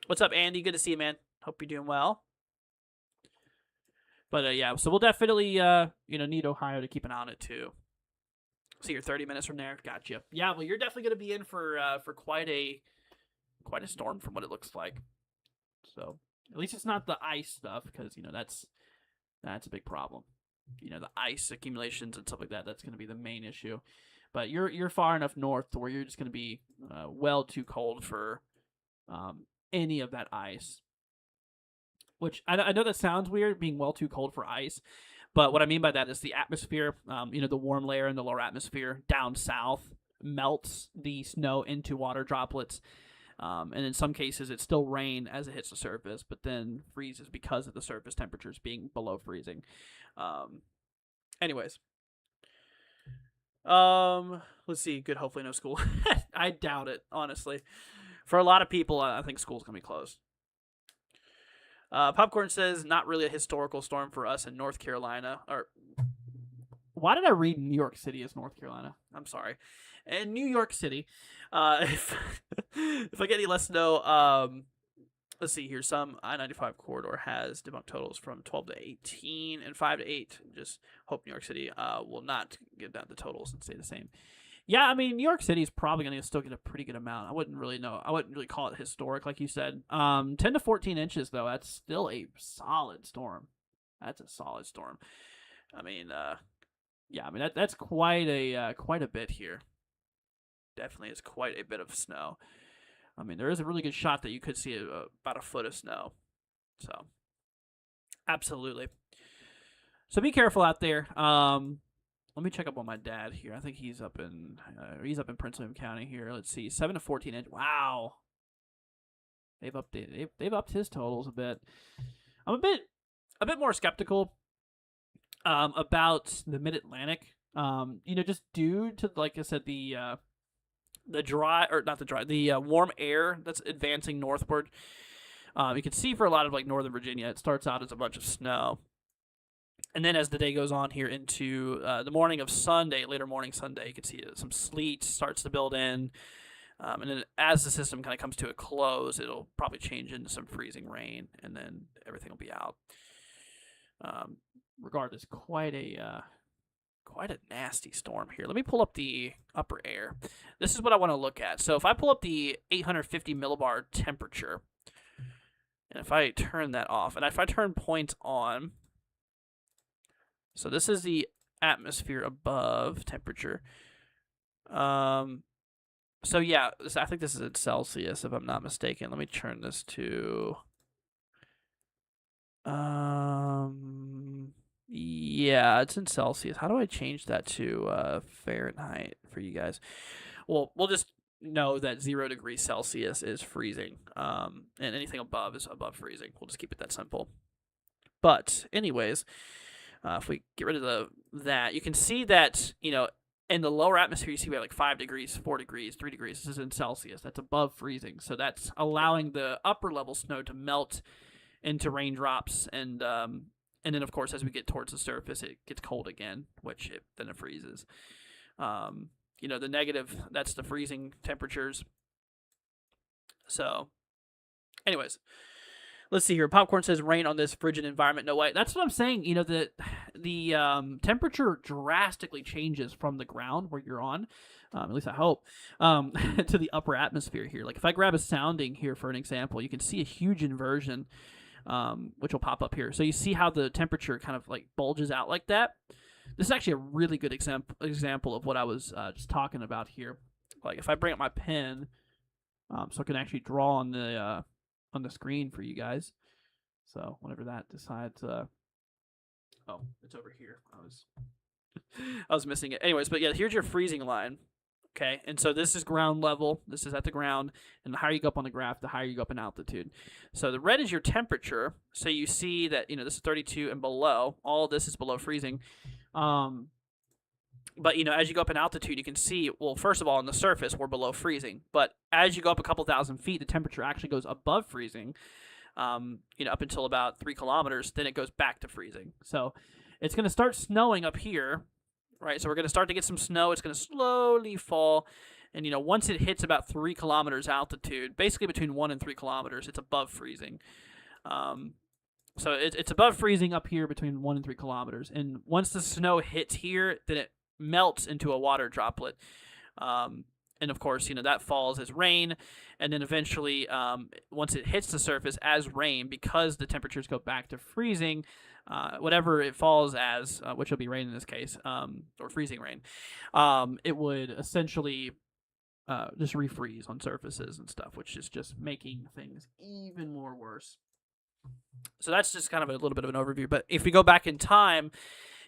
What's up, Andy? Good to see you, man. Hope you're doing well. But yeah, so we'll definitely need Ohio to keep an eye on it too. So you're 30 minutes from there. Gotcha. Yeah, well, you're definitely going to be in for quite a storm from what it looks like. So at least it's not the ice stuff because that's a big problem. The ice accumulations and stuff like that. That's going to be the main issue. But you're far enough north to where you're just going to be well too cold for any of that ice. Which I know that sounds weird, being well too cold for ice, but what I mean by that is the atmosphere, the warm layer in the lower atmosphere down south melts the snow into water droplets, and in some cases it still rain as it hits the surface, but then freezes because of the surface temperatures being below freezing. Anyways, let's see. Good, hopefully no school. I doubt it, honestly. For a lot of people, I think school's gonna be closed. Popcorn says, not really a historical storm for us in North Carolina. Or why did I read New York City as North Carolina? I'm sorry. In New York City, if I get any less snow, let's see here. Some I-95 corridor has debunked totals from 12 to 18 and 5 to 8. Just hope New York City will not get down the totals and stay the same. Yeah, I mean, New York City is probably going to still get a pretty good amount. I wouldn't really call it historic, like you said. 10 to 14 inches, though, that's still a solid storm. That's a solid storm. I mean, that's quite a bit here. Definitely is quite a bit of snow. I mean, there is a really good shot that you could see about a foot of snow. So, absolutely. So be careful out there. Let me check up on my dad here. I think he's up in Prince William County here. Let's see, 7 to 14 inch. Wow, they've updated. They've upped his totals a bit. I'm a bit more skeptical about the Mid Atlantic. Just due to, like I said, the warm air that's advancing northward. You can see for a lot of like Northern Virginia, it starts out as a bunch of snow. And then as the day goes on here into the morning of Sunday, later morning Sunday, you can see some sleet starts to build in. And then as the system kind of comes to a close, it'll probably change into some freezing rain, and then everything will be out. Regardless, quite a nasty storm here. Let me pull up the upper air. This is what I want to look at. So if I pull up the 850 millibar temperature, and if I turn that off, and if I turn points on, so this is the atmosphere above temperature. So yeah, I think this is in Celsius if I'm not mistaken. Let me turn this to yeah, it's in Celsius. How do I change that to Fahrenheit for you guys? Well, we'll just know that 0 degrees Celsius is freezing. And anything above is above freezing. We'll just keep it that simple. But anyways, if we get rid of that, you can see that, in the lower atmosphere, you see we have like 5 degrees, 4 degrees, 3 degrees. This is in Celsius. That's above freezing. So that's allowing the upper level snow to melt into raindrops, and then of course as we get towards the surface, it gets cold again, then it freezes. The negative, that's the freezing temperatures. So, anyways, let's see here. Popcorn says rain on this frigid environment. No way. That's what I'm saying. The temperature drastically changes from the ground where you're on. At least I hope, to the upper atmosphere here. Like if I grab a sounding here for an example, you can see a huge inversion, which will pop up here. So you see how the temperature kind of like bulges out like that. This is actually a really good example of what I was just talking about here. Like if I bring up my pen, so I can actually draw on the screen for you guys. So whenever that decides, oh, it's over here. I was missing it. Anyways, but yeah, here's your freezing line. Okay, and so this is ground level. This is at the ground, and the higher you go up on the graph, the higher you go up in altitude. So the red is your temperature. So you see that this is 32 and below. All this is below freezing. But as you go up in altitude, you can see, well, first of all, on the surface, we're below freezing. But as you go up a couple thousand feet, the temperature actually goes above freezing. Up until about 3 kilometers, then it goes back to freezing. So it's going to start snowing up here. Right, so we're going to start to get some snow. It's going to slowly fall. And, once it hits about 3 kilometers altitude, basically between 1 and 3 kilometers, it's above freezing. So it's above freezing up here between 1 and 3 kilometers. And once the snow hits here, then it melts into a water droplet. And, of course, that falls as rain. And then eventually, once it hits the surface as rain, because the temperatures go back to freezing, whatever it falls as, which will be rain in this case, or freezing rain, it would essentially just refreeze on surfaces and stuff, which is just making things even more worse. So that's just kind of a little bit of an overview. But if we go back in time,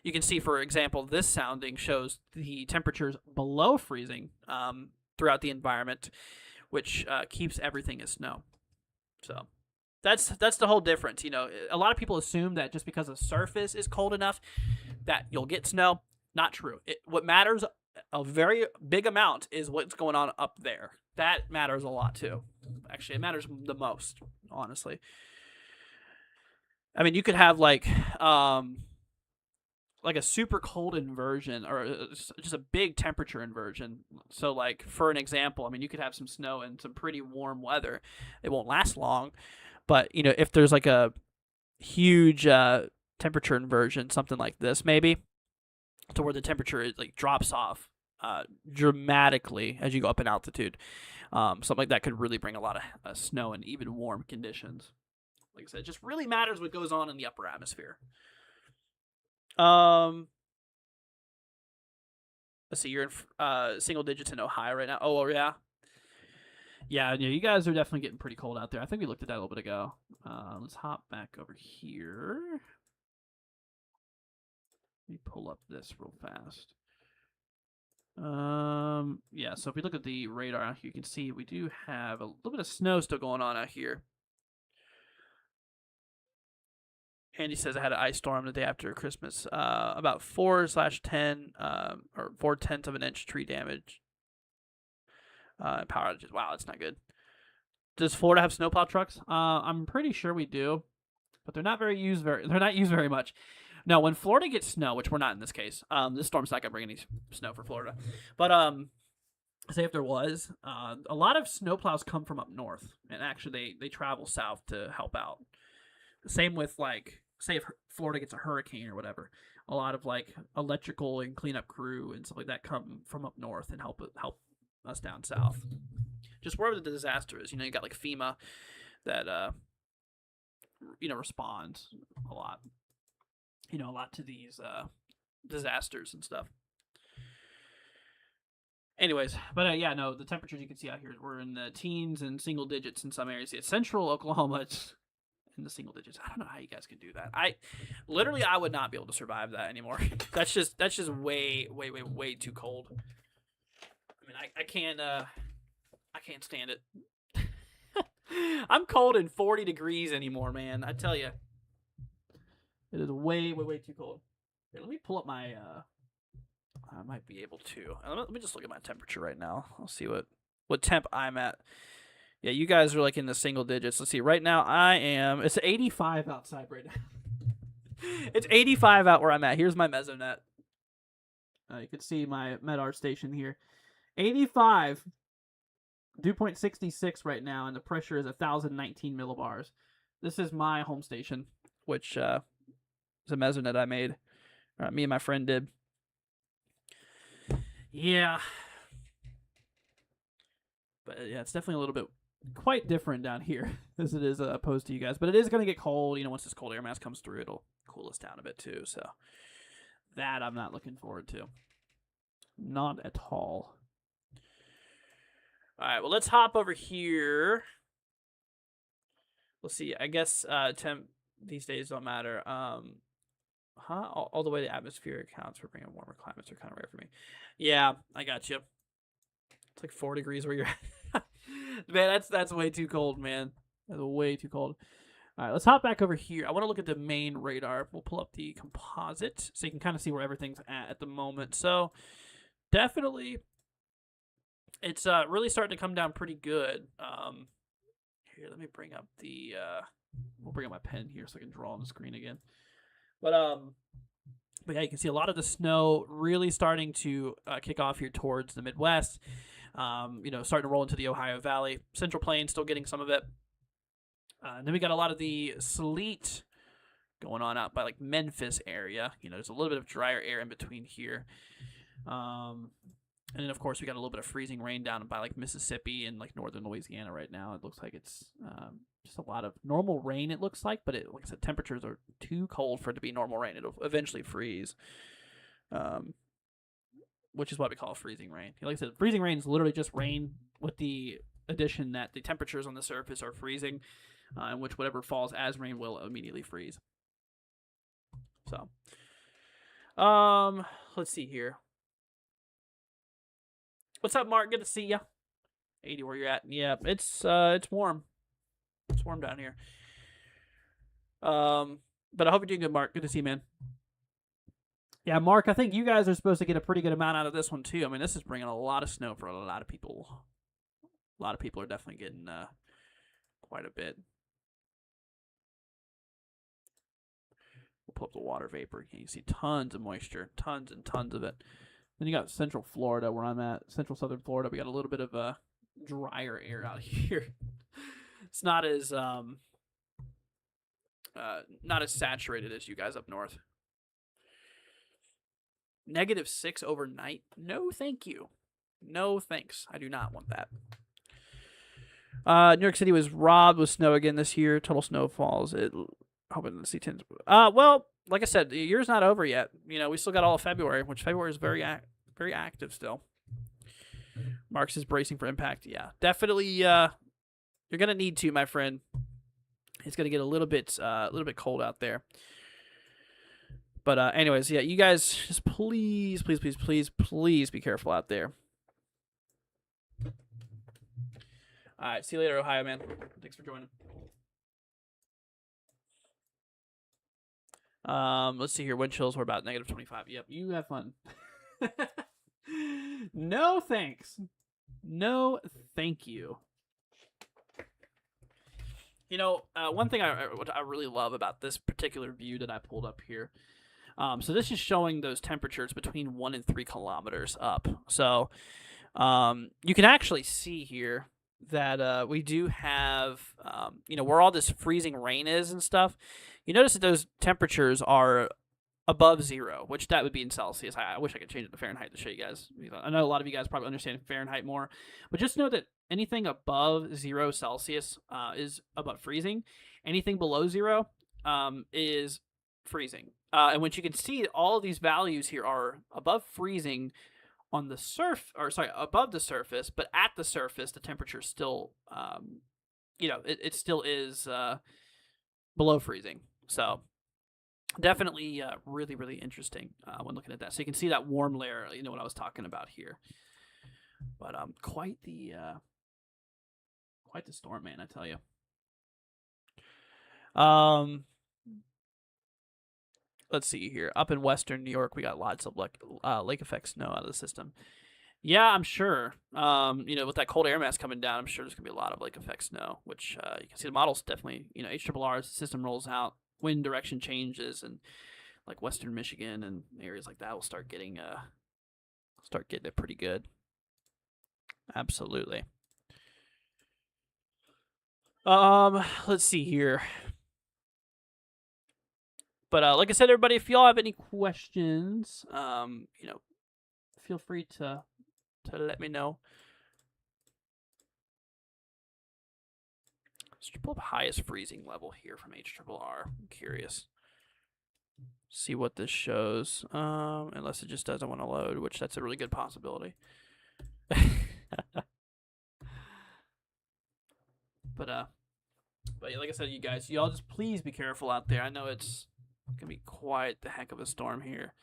you can see, for example, this sounding shows the temperatures below freezing throughout the environment, which keeps everything as snow. So that's the whole difference. A lot of people assume that just because the surface is cold enough that you'll get snow. Not true. What matters a very big amount is what's going on up there. That matters a lot too. Actually, it matters the most, honestly. I mean, you could have like a super cold inversion, or just a big temperature inversion. So like, for an example, I mean, you could have some snow and some pretty warm weather. It won't last long, but if there's like a huge temperature inversion, something like this maybe, to where the temperature like drops off dramatically as you go up in altitude, something like that could really bring a lot of snow and even warm conditions. Like I said, it just really matters what goes on in the upper atmosphere. Let's see, you're in single digits in Ohio right now. Oh, yeah. Yeah, you guys are definitely getting pretty cold out there. I think we looked at that a little bit ago. Let's hop back over here. Let me pull up this real fast. Yeah, so if we look at the radar out here, you can see we do have a little bit of snow still going on out here. Andy says I had an ice storm the day after Christmas. About 4/10 or 4/10 of an inch tree damage. Power outages. Wow, that's not good. Does Florida have snowplow trucks? I'm pretty sure we do, but they're not used very much. No, when Florida gets snow, which we're not in this case, this storm's not gonna bring any snow for Florida. But say if there was, a lot of snowplows come from up north, and actually they travel south to help out. Same with like, say if Florida gets a hurricane or whatever, a lot of like electrical and cleanup crew and stuff like that come from up north and help us down south. Just wherever the disaster is, you got like FEMA that responds a lot, to these disasters and stuff. Anyways, but yeah, no, the temperatures you can see out here we're in the teens and single digits in some areas. Yeah, central Oklahoma, it's in the single digits. I don't know how you guys can do that. I would not be able to survive that anymore. That's just way too cold. I mean, I can't stand it. I'm cold in 40 degrees anymore, man. I tell you, it is way too cold. Here, let me pull up my. I might be able to. Let me just look at my temperature right now. I'll see what temp I'm at. Yeah, you guys are like in the single digits. Let's see. Right now, It's 85 outside right now. It's 85 out where I'm at. Here's my mesonet. You can see my Medar station here. 85. Dew point 66 right now, and the pressure is 1,019 millibars. This is my home station, which is a mesonet I made. Me and my friend did. Yeah. But yeah, it's definitely a little bit quite different down here as it is opposed to you guys. But it is going to get cold. Once this cold air mass comes through, it'll cool us down a bit too. So that I'm not looking forward to. Not at all. All right, well, let's hop over here. We'll see. I guess temp these days don't matter. All the way the atmosphere accounts for bringing warmer climates are kind of rare for me. Yeah, I got you. It's like 4 degrees where you're at. Man, that's way too cold, man. That's way too cold. All right, let's hop back over here. I want to look at the main radar. We'll pull up the composite so you can kind of see where everything's at the moment. So definitely, it's really starting to come down pretty good. Here, let me bring up the. We'll bring up my pen here so I can draw on the screen again. But yeah, you can see a lot of the snow really starting to kick off here towards the Midwest. Starting to roll into the Ohio Valley. Central Plains still getting some of it. And then we got a lot of the sleet going on out by like Memphis area. There's a little bit of drier air in between here. And then, of course, we got a little bit of freezing rain down by like Mississippi and like northern Louisiana right now. It looks like it's just a lot of normal rain, it looks like. But like I said, temperatures are too cold for it to be normal rain. It'll eventually freeze, which is what we call freezing rain. Like I said, freezing rain is literally just rain with the addition that the temperatures on the surface are freezing, in which whatever falls as rain will immediately freeze. So, let's see here. What's up, Mark? Good to see ya. 80 where you're at. Yeah, it's warm. It's warm down here. But I hope you're doing good, Mark. Good to see you, man. Yeah, Mark, I think you guys are supposed to get a pretty good amount out of this one, too. I mean, this is bringing a lot of snow for a lot of people. A lot of people are definitely getting quite a bit. We'll pull up the water vapor. You can see tons of moisture. Tons and tons of it. Then you got Central Florida, where I'm at. Central Southern Florida, we got a little bit of drier air out here. It's not as saturated as you guys up north. -6 overnight? No, thank you. No, thanks. I do not want that. New York City was robbed with snow again this year. Total snowfalls. Hoping to see 10s. Well, like I said, the year's not over yet. We still got all of February, which February is very active still. Marx is bracing for impact. Yeah, definitely. You're gonna need to, my friend. It's gonna get a little bit cold out there. But anyways, yeah, you guys just please be careful out there. All right, see you later, Ohio, man. Thanks for joining. Let's see here. Wind chills were about -25. Yep, you have fun. No thanks. No thank you. One thing I really love about this particular view that I pulled up here. So this is showing those temperatures between 1 and 3 kilometers up. So you can actually see here that we do have, where all this freezing rain is and stuff. You notice that those temperatures are above 0, which that would be in Celsius. I wish I could change it to Fahrenheit to show you guys. I know a lot of you guys probably understand Fahrenheit more, but just know that anything above 0 Celsius is above freezing. Anything below 0 is freezing. And what you can see, all of these values here are above freezing on the above the surface, but at the surface, the temperature still, it still is below freezing. So definitely really, really interesting when looking at that. So you can see that warm layer, what I was talking about here. But quite the storm, man, I tell you. Let's see here. Up in western New York, we got lots of lake effect snow out of the system. Yeah, I'm sure. With that cold air mass coming down, I'm sure there's gonna be a lot of lake effect snow, which you can see the models definitely. HRRR as the system rolls out, wind direction changes, and like western Michigan and areas like that will start getting it pretty good. Absolutely. Let's see here. But like I said, everybody, if y'all have any questions, feel free to let me know. Let's pull up highest freezing level here from HRRR. I'm curious. See what this shows. Unless it just doesn't want to load, which that's a really good possibility. But like I said, you guys, y'all just please be careful out there. I know it's gonna be quite the heck of a storm here.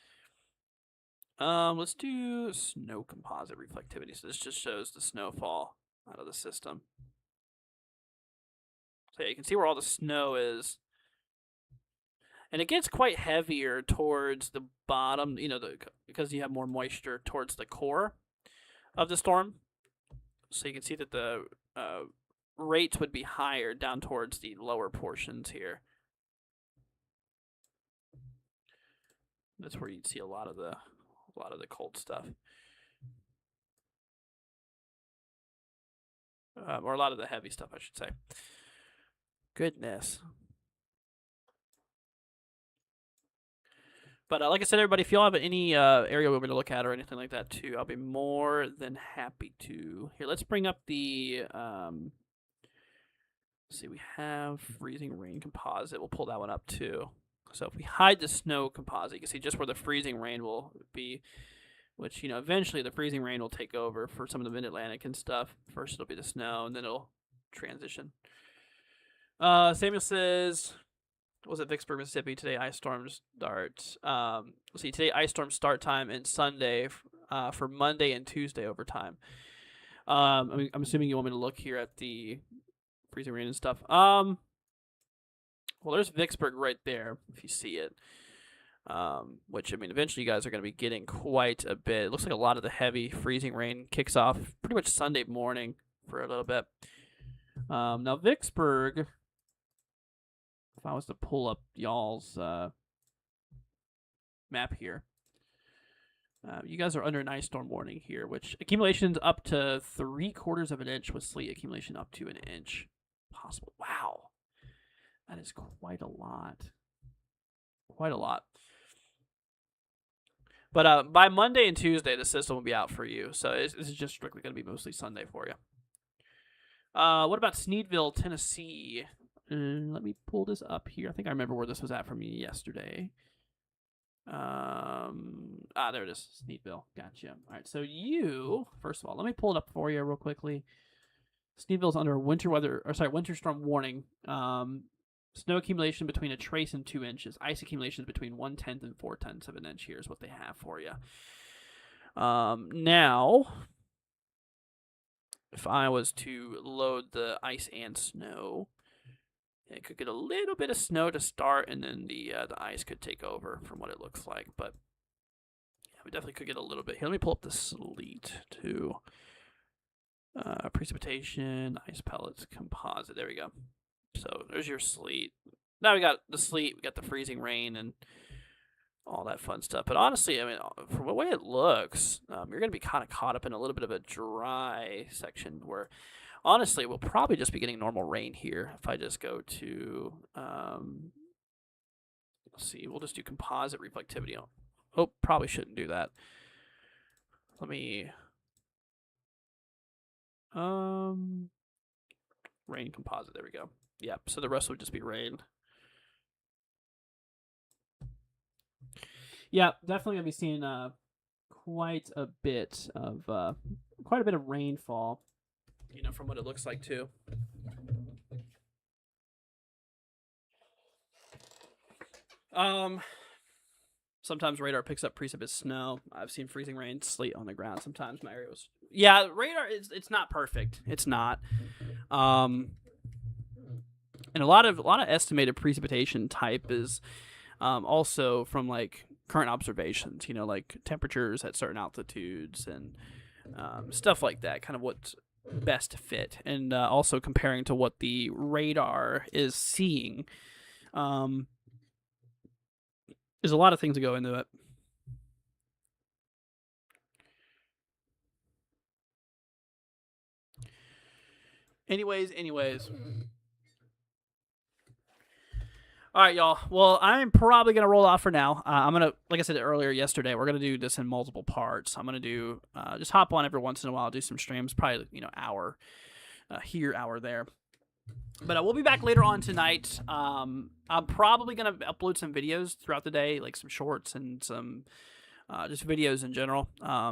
Let's do snow composite reflectivity. So this just shows the snowfall out of the system. So yeah, you can see where all the snow is. And it gets quite heavier towards the bottom, because you have more moisture towards the core of the storm. So you can see that the rates would be higher down towards the lower portions here. That's where you'd see a lot of the cold stuff, or a lot of the heavy stuff, I should say. Goodness. But like I said, everybody, if y'all have any area we want me to look at or anything like that too, I'll be more than happy to. Here, let's bring up the. Let's see, we have freezing rain composite. We'll pull that one up too. So if we hide the snow composite, you can see just where the freezing rain will be, which, eventually the freezing rain will take over for some of the mid-Atlantic and stuff. First it'll be the snow, and then it'll transition. Samuel says, was it Vicksburg, Mississippi? Today ice storm start. Let's see, today ice storm start time and Sunday for Monday and Tuesday overtime. I'm assuming you want me to look here at the freezing rain and stuff. Well, there's Vicksburg right there, if you see it. Which, eventually you guys are going to be getting quite a bit. It looks like a lot of the heavy freezing rain kicks off pretty much Sunday morning for a little bit. Now, Vicksburg, if I was to pull up y'all's map here, you guys are under an ice storm warning here, which accumulation's up to 3/4 of an inch with sleet accumulation up to an inch possible. Wow. That is quite a lot. Quite a lot. But by Monday and Tuesday, the system will be out for you. So this is just strictly going to be mostly Sunday for you. What about Sneedville, Tennessee? Let me pull this up here. I think I remember where this was at from yesterday. There it is. Sneedville. Gotcha. All right. So first of all, let me pull it up for you real quickly. Sneedville's under winter storm warning. Snow accumulation between a trace and 2 inches. Ice accumulation between 1/10 and 4/10 of an inch. Here's what they have for you. Now, if I was to load the ice and snow, it could get a little bit of snow to start, and then the ice could take over from what it looks like. But yeah, we definitely could get a little bit here. Let me pull up the sleet too. Precipitation, ice pellets, composite. There we go. So there's your sleet. Now we got the sleet, we got the freezing rain, and all that fun stuff. But honestly, from the way it looks, you're going to be kind of caught up in a little bit of a dry section where, honestly, we'll probably just be getting normal rain here. If I just go to, let's see, we'll just do composite reflectivity. Oh, probably shouldn't do that. Let me, rain composite, there we go. Yep, so the rest would just be rain. Yeah, definitely going to be seeing quite a bit of rainfall. You know, from what it looks like too. Sometimes radar picks up precipitous snow. I've seen freezing rain, sleet on the ground. Sometimes my area was. Yeah, radar is it's not perfect. It's not. And a lot of estimated precipitation type is also from like current observations. You know, like temperatures at certain altitudes and stuff like that. Kind of what's best fit, and also comparing to what the radar is seeing. There's a lot of things that go into it. Anyways. All right, y'all. Well, I'm probably gonna roll off for now. I'm gonna, like I said earlier yesterday, we're gonna do this in multiple parts. I'm gonna do just hop on every once in a while, do some streams, probably hour here, hour there. But we'll be back later on tonight. I'm probably going to upload some videos throughout the day, like some shorts and some just videos in general.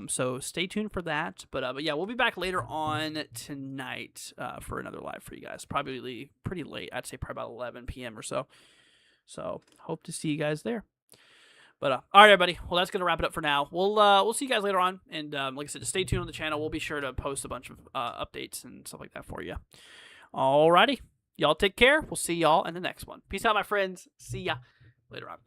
So stay tuned for that. But yeah, we'll be back later on tonight for another live for you guys. Probably pretty late. I'd say probably about 11 p.m. or so. So hope to see you guys there. But all right, everybody. Well, that's gonna wrap it up for now. We'll see you guys later on, and like I said, just stay tuned on the channel. We'll be sure to post a bunch of updates and stuff like that for you. Alrighty. Y'all take care. We'll see y'all in the next one. Peace out, my friends. See ya later on.